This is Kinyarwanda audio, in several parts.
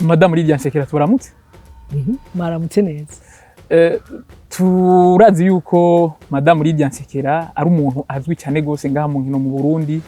Madame Lydia NSEKERA turamutse. Maramutse neza. Turazi yuko Madame Lydia NSEKERA ari umuntu azwi cyane gose ngaha mu nkino mu Burundi.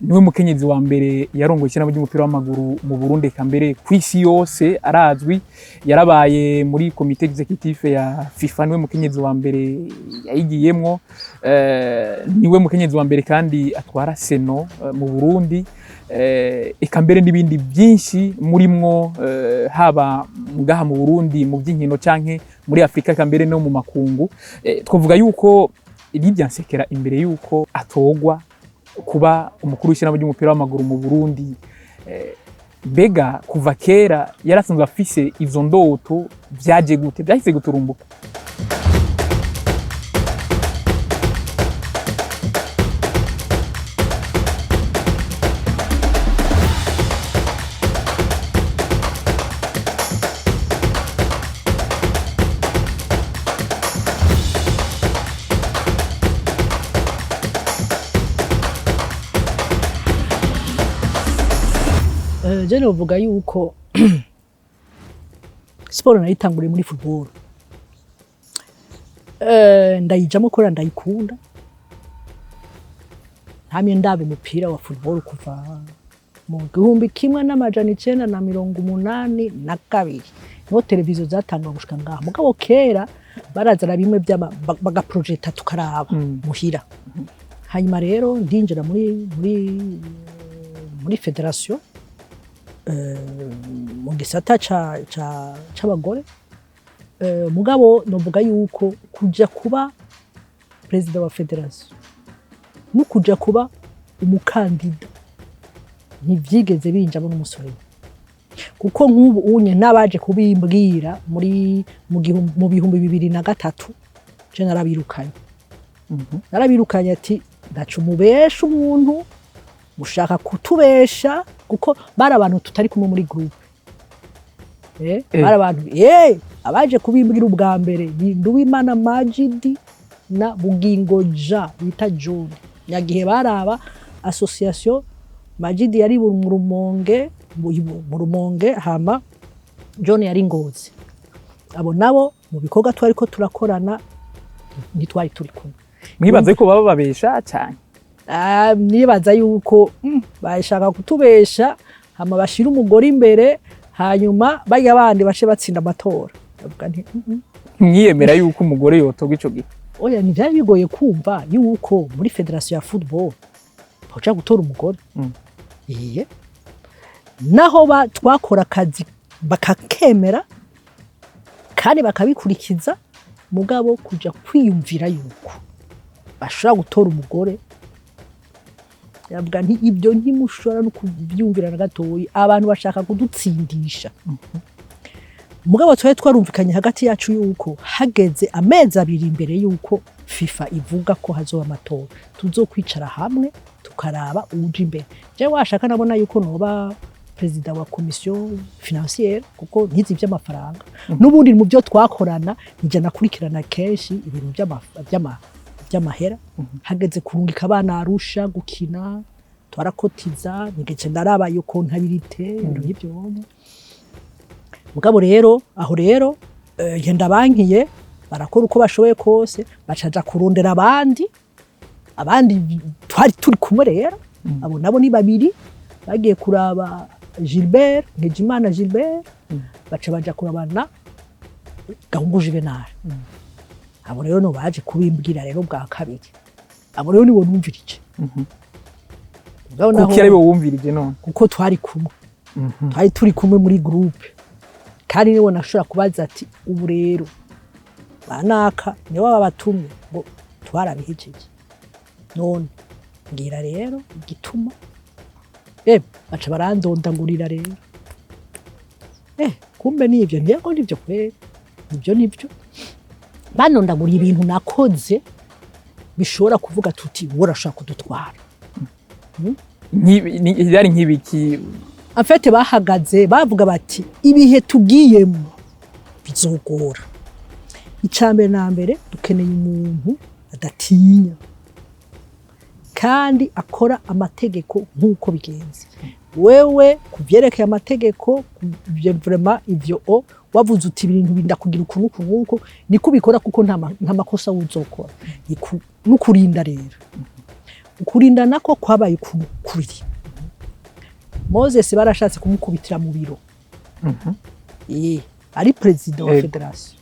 Niwe mukenyezi wa mbere yarongoye ishirahamwe ry'umupira w'amaguru mu Burundi cambere kwisi yose arazwi. Yarabaye muri comité exécutif ya FIFA, niwe mukenyezi wa mbere yayigiyemwo. Niwe mukenyezi wa mbere kandi atwara seno mu Burundi. Ikambere n'ibindi byinshi murimwo haba ngaha mu Burundi mu by'inkino canke muri Afrika kambere no mu makungu. Twovuga yuko Lydia NSEKERA imbere yuko atorwa kuba umukuru w'ishirahamwe ry'umupira w'amaguru mu Burundi, bega kuva kera yarasanzwe afise izo ndoto, byaje gute, byahise guturumbuka? Je novuga yuko sport nayitanguriye muri football. Ndayijamo ko ndayikunda. Hamye ndabe umupira wa football kuva mu 1982 no televiziyo zatangwa gushika ngaha. Mugabo kera barazana bimwe baga project tukaraba muhira. Hanyuma rero ndinjira muri federation mu gisata c'abagore. Mugabo novuga yuko kuja kuba president wa federation no kuja kuba umukandida ntivyigeze binjamo n'umusore, kuko nk'ubu unye nabaje kubimbwira mu bihumbi 2003 je narabirukanye ati ndaca umubesha umuntu mushaka kutubesha, kuko bari abantu tutari kumwe muri groupe. Bari abantu abaje kubimbwira ubwa mbere ni Nduwimana Majidi na Bugingoja bita John. Nyagihe baraba association Majidi yari mu Rumonge hama John yari Ngozi. Abo nabo mu bikorwa twari ko turakorana ntitwari turi kumwe. Mwibaze ko baba babesha cyane? Nibaza yuko bashaka kutubesha hama bashira umugore imbere hanyuma bajya bandi bashe batsinda amatora. Bavuga nti mwiyemera yuko umugore yotoga ico gihe? Oya, ni byari bigoye kumva yuko muri federation ya football baja gutora umugore. Naho twakora akazi bakakemera kandi bakabikurikiza, mugabo kuja kwiyumvira yuko bashobora gutora umugore, yavuga nti ibyo ntimushobora no kubyumvira na gatoyi, abantu bashaka kudutsindisha. Mugabo twarumvikanye hagati yacu yuko hageze amezi 2 imbere yuko FIFA ivuga ko hazoba amatora, tuzokwicara hamwe tukaraba uje imbere. Je washaka nabona yuko noba president wa commission financière, kuko ntizi by'amafaranga n'ubundi mu byo twakorana nje nakurikirana kenshi ibintu by'amahera. Hageze kurungika abana Arusha gukina twarakotiza, nigece ndaraba yo kontabilité n'ibyo. Mugabo rero aho rero yenda bankiye barakora uko bashoboye kose, bacaja kurondera abandi twari turi kumwe rero. Abo nabo ni babiri bagiye kuraba Gilbert Ngejimana Gilbert, baja kurabana Gahungu Juvenal. Abo rero no baje kubimbwira rero bwa kabiri. Abo rero nibo numvirije. Kuko ari bo wumvirije none kuko twari kumwe. Twari turi kumwe muri groupe. Kandi nibo nashobora kubaza ati ubu rero banaka niwe babatumye ngo twarabihejeje none ngira rero igituma baca barandondangurira rero kumbe nivyo ntego nivyo kwera nivyo banondagura ibintu nakoze bishobora kuvuga tuti urashaka kudutwara. Yari nk'ibiki? Afete bahagaze bavuga bati ibihe tugiyemo bizogora. Icambere na mbere dukeneye umuntu adatinya kandi akora amategeko nk'uko bigenze. Wewe kuvyerekeye amategeko vraiment ivyo wavuze uti ibintu binda kugira ukuntu nuko niko bikora kuko nta makosa uzokora. Nukurinda rero. Ukurinda nako kwabaye kubiri. Moses barashatse kumukubitira mu biro. Ari president wa federation.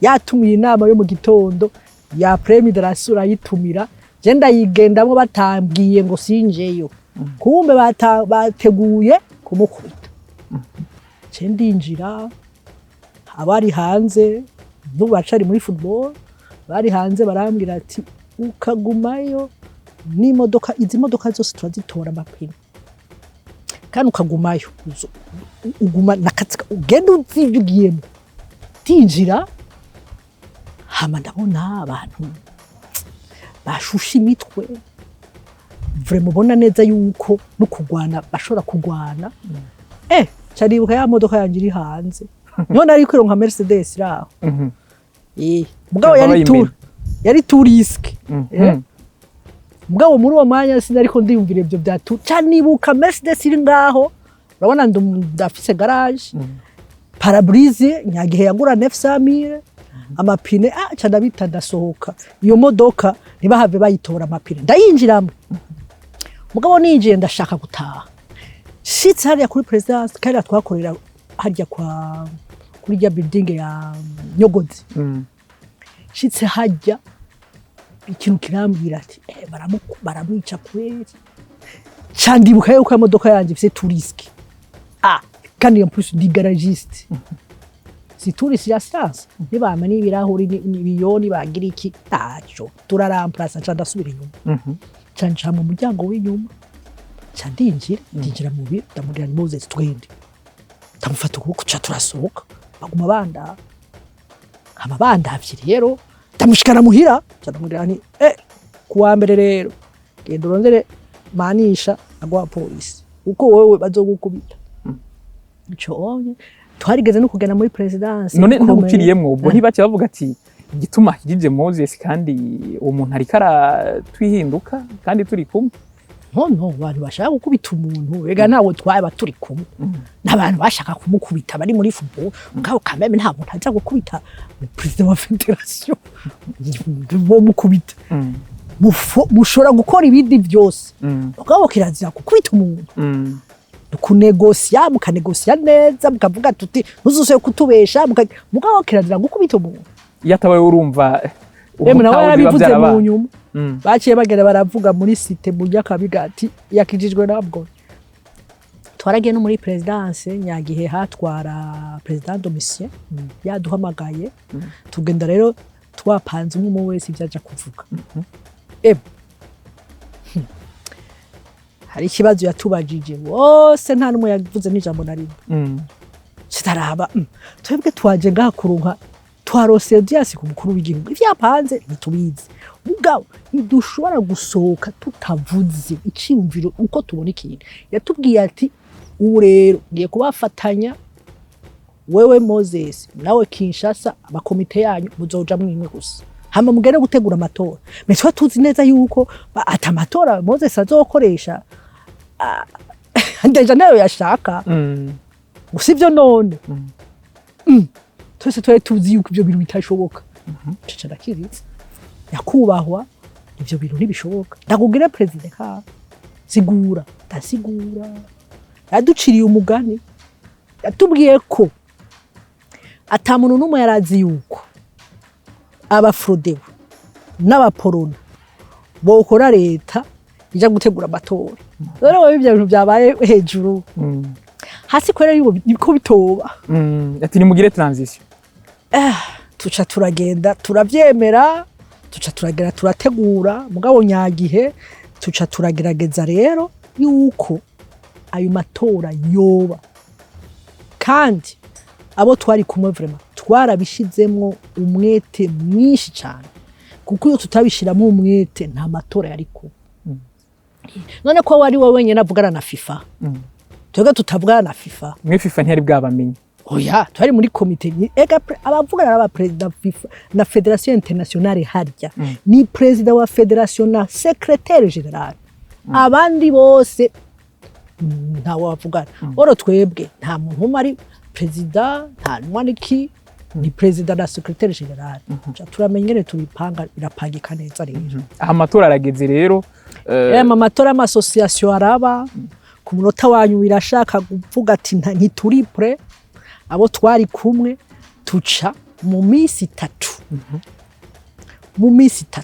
Yatumiye inama yo mu gitondo ya premiderasura yitumira genda yigendamo batambwiye ngo sinjeyo. Kumbe bateguye kumukubita. Cendinjira abari hanze n'ubacari muri football bari hanze barambwira ati ukagumayo n'imodoka izi modoka zose turazitora amapine kandi ukagumayo uguma nakatsika ugenda uzivugiyemo tinjira hama ndabona abantu bashusha imitwe vraiment bona neza yuko no kugwana bashora kugwana caribuka ya modoka yanje iri hanze none ari kwironka Mercedes raho mugabo yari touriste mugabo muri uwo mwanya sinariko ndiyumvira ibyo byatu canibuka Mercedes iri ngaho urabona ndafise garage parabrise nyagihe yagura 900,000 amapine cyane bita ndasohoka iyo modoka ntibahave bayitora amapine ndayinjiramo mugabo ninjiye ndashaka gutaha shitse hariya kuri presidence kandi twakorera harya kuri ya building ya nyobozi shitse hajya ikintu kirambwira ati baramwica kweri candibuka yuko ya modoka yanje ifise touriste kandi en plus di garagiste si touriste ya stance nibama n'ibirahuri n'ibiyoni bagira iki taco turaramplasa candasubira inyuma canja mu muryango w'inyuma ndinjira mu biro ndamurira Moses twende ndamufata ukuboko ca turasohoka baguma bandavye rero ndamushikana muhira ndamurira ni kuwambere rero genda urondere manisha agwa polisi uko wewe bazogukubita iconye twarigeze no kugana muri presidence none ntamukiriyemwo ubwo ntibace bavuga ati igituma kijije Moses kandi uwo muntu ariko aratwihinduka kandi turi kumwe no abantu bashaka gukubita umuntu wega nawe twaba turi kumwe n'abantu bashaka kumukubita bari muri football ngabo kameme nta muntu aza gukubita president wa federation bo mukubita mushora gukora ibindi byose ngabo kirazira gukubita umuntu kunegosia mukanegosia neza mukavuga tuti ntuzuse kutubesha mugabo kirazira gukubita umuntu yatabaye urumva nawe yarabivuze mu nyuma baciye bagera baravuga muri site mu Nyakabiga ati yakijijwe nabwo twaragiye no muri presidence nyagihe hatwara president domicie yaduhamagaye tugenda rero twapanze umwe wese ibyaje kuvuga hari ikibazo yatubajije wose nta numwe yavuze n'ijambo na rimwe kitaraba twebwe twaje ngaha kurunka twarose audience ku mukuru w'igihugu ivyapanze ntitubizi mugabo ntidushobora gusohoka tutavuze iciyumviro uko tubona ikintu yatubwiye ati ubu rero ngiye kubafatanya wewe Moses nawe Kinshasa abakomite yanyu muzoja mwimwe gusa hama mugere gutegura amatora metwa tuzi neza yuko atamatora Moses azokoresha ndeja nayo yashaka usivyo none twese twari tuzi yuko ibyo bintu bitashoboka cece ndakiritse yakubahwa ibyo bintu ntibishoboka ndakubwira president ka sigura ndasigura yaduciriye umugani yatubwiye ko atamuntu numwe yarazi yuko abafrodewe n'abaporono bokora leta ija gutegura amatora rero ibyo bintu byabaye hejuru hasi kwera niko bitoba ati nimugire transition tuca turagenda turavyemera tuca turagera turategura mugabo nyagihe tuca turagerageza rero yuko ayo matora yoba kandi abo twari kumwe vraiment twarabishizemwo umwete mwinshi cyane kuko iyo tutabishiramo umwete nta matora yari ko none ko wari wowe wenyine avugana na FIFA twebwe tutavugana na FIFA mwe FIFA ntiyari bwabamenye oya twari muri comité ega abavugana n'aba president FIFA na Fédération Internationale harya ni president wa Fédération na secrétaire général abandi bose nta wavugana oro twebwe nta muntu umwe ari president nta nwaniki ni president na secrétaire général turamenya ingene tubipanga birapangika neza rero amatora arageze rero amatora y'amasosiyasiyo araba ku munota wanyu birashaka kuvuga ati ntituri pre abo twari kumwe tuca mu minsi 3 mu minsi 3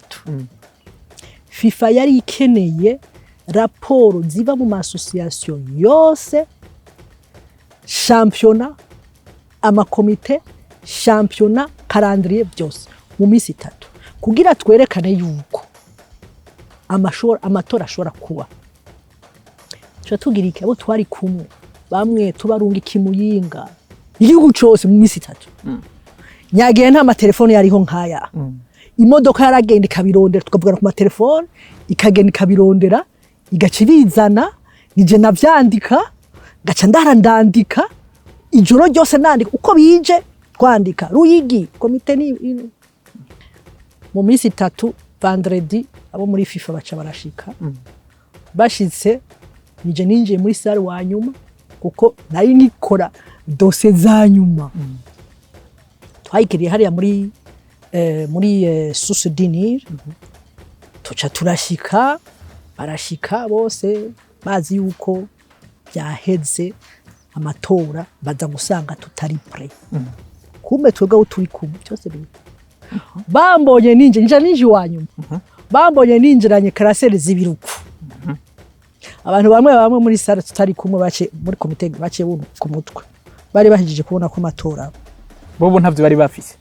FIFA yari ikeneye raporo ziva mu masosiyasiyo yose championnat amakomite championnat calendrier byose mu minsi 3 kugira twerekane yuko amatora ashobora kuba tugira iki abo twari kumwe bamwe tubarunga ikimuyinga igihugu cyose mu minsi 3 nyagiye nta matelefone yariho nkaya imodoka yaragenda ikabirondera tukavugana ku matelefone ikagenda ikabirondera igacibizana nije navyandika gaca ndarandandika ijoro ryose nandika uko bije twandika ruyigi comité ni mu minsi 3 vendredi abo muri FIFA baca barashika bashitse nije ninjiye muri salle wa nyuma kuko nari nikora dose za nyuma twayikiriye hariya muri source dinir tuca turashika barashika bose bazi yuko byaheze amatora baza gusanga tutari pre kumbe twebwe turi kumwe cyose biri bambonye ninje wa nyuma bambonye ninjiranye karaseri zibiruku abantu bamwe muri salle tutari kumwe bace muri comité bace ku mutwe bari bahijije kubona ko amatora bobo ntavyo bari bafise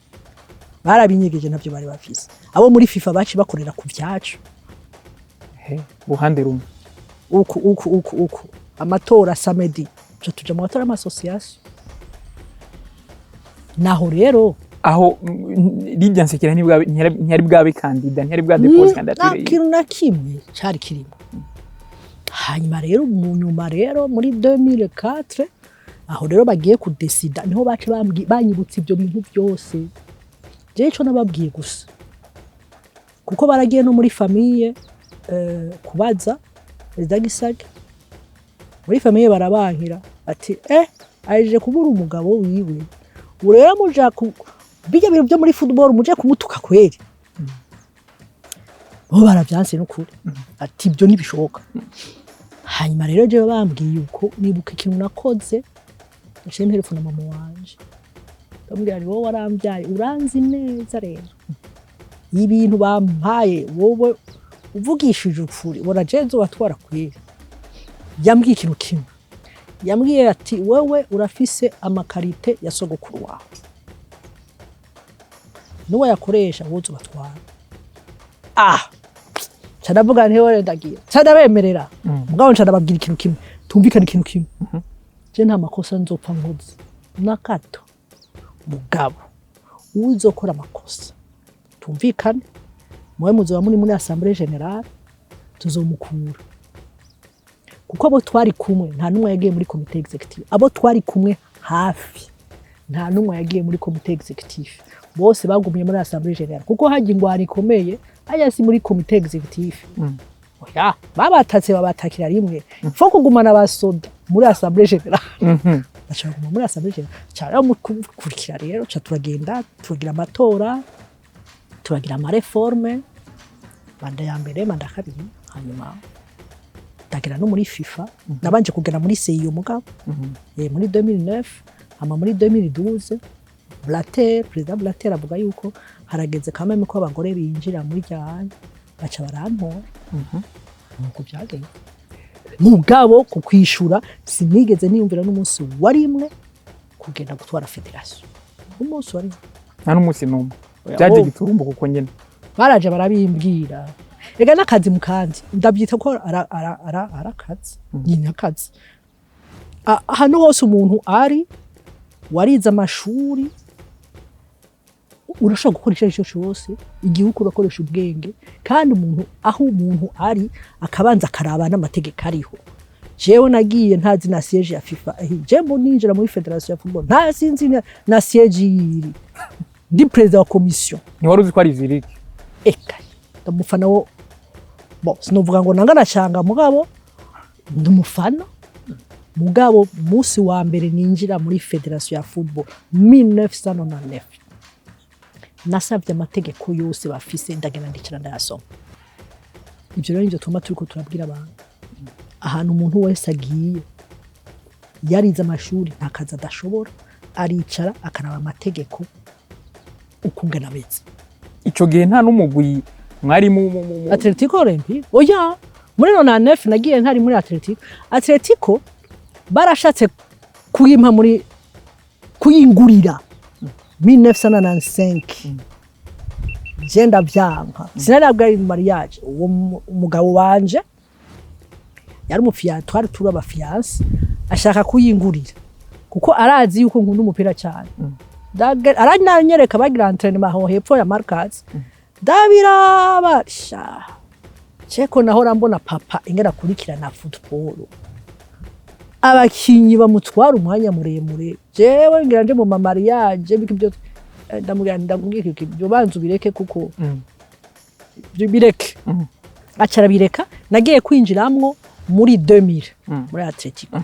barabinyegeje ntavyo bari bafise abo muri FIFA baci bakorera ku vyacu buhande rumwe uku amatora samedi tuja mu matora y'amasosiyasiyo naho rero aho Lydia NSEKERA ntiyari bwabe kandida ntiyari bwa depose candidature kintu na kimwe cari kirimo hanyuma rero munyuma rero muri 2004 aho rero bagiye kudesida niho bace banyibutse ibyo bintu byose je ico nababwiye gusa kuko baragiye no muri famille kubaza Gisage muri famille barabankira ati aje kubura umugabo wiwe urera muja bijya bintu byo muri football muje kumutuka kweri bo baravyanse n'ukuri ati ibyo nibishoboka hanyuma rero je bambwiye uko nibuka ikintu nakoze nje telefone mama wanje ndambwira ari wowe warambyaye uranzi neza rero ibintu bampaye wowe uvugishije ukuri bora jezo watwara kweri yambwiye ikintu kimwe yambwiye ati wewe urafise amakarite ya sogokuru wawe nuwe yakoresha wozo batwara canavuga ntewe ndagiye canabemerera mugabo canababwira ikintu kimwe tumvikana ikintu kimwe je nta makosa nzopfa nkoze nakato mugabo uzokora amakosa tumvikane mwe muzoba muri assemblée générale tuzomukura kuko abo twari kumwe nta numwe yagiye muri comité exécutif abo twari kumwe hafi nta numwe yagiye muri comité exécutif bose bagumye muri assemblée générale kuko haje ingwani ikomeye ayasi muri comité exécutif oya babatakira rimwe fo kugumana basoda muri assemblée générale bacaguma muri assemblée générale cyara mu kurikira rero cha turagenda tugira amatora turagira ama réforme manda ya mbere manda kabiri hanyuma ndagira no muri FIFA nabanje kugera muri CIO mugabo muri 2009 ama muri 2012 President Blatter avuga yuko harageze kameme ko abagore binjira muri ryanye baca barantora nuko byagenda mugabo kukwishura sinigeze niyumvira n'umunsi warimwe kugenda gutwara federation umunsi wari nta n'umunsi numwe byaje giturumbo kuko nyene baraje barabimbwira ega nakazi mukandi ndabyita ko arakazi nyine akazi hano hose umuntu ari warize amashuri urashobora gukoresha icyo cyose igihugu urakoresha ubwenge kandi umuntu aho umuntu ari akabanza akaraba n'amategeko ariho jewe nagiye ntazi na siège ya FIFA jembo ninjira muri federation ya football nta sinzi na siège yiri ndi president wa commission ni wari uzi ko ari ziriki eka ndamufana wo bon sinovuga ngo nanga nacanga mugabo ndumufana mugabo musi wa mbere ninjira muri federation ya football 1999 nasavye amategeko yose bafise ndagenda ndikira ndayasoma ibyo rero nivyo tuma turiko turabwira abantu ahantu umuntu wese agiye yarize amashuri ntakaza adashobora aricara akaraba amategeko ukungana betse ico gihe nta n'umugwi mwari mu Atletico Olympique oya muri 99 nagiye ntari muri Atletico barashatse kuyimpa muri kuyingurira 1995 jenda byanka sinarabwa ari mariage uwo umugabo wanje yari umufiya twari turi abafiyanse ashaka kuyingurira kuko arazi yuko nkunda umupira cyane aranyereka bagira entraînement aho hepfo ya Markaz dabiraba sha cheko nahora mbona papa ingera kurikirana football abakinyi bamutwara umwanya muremure jewe ngira nje mu mariage bikibyo ndamubwira ibyo banzu bireke kuko bireke acara bireka nagiye kwinjiramwo muri 2000 muri Atletico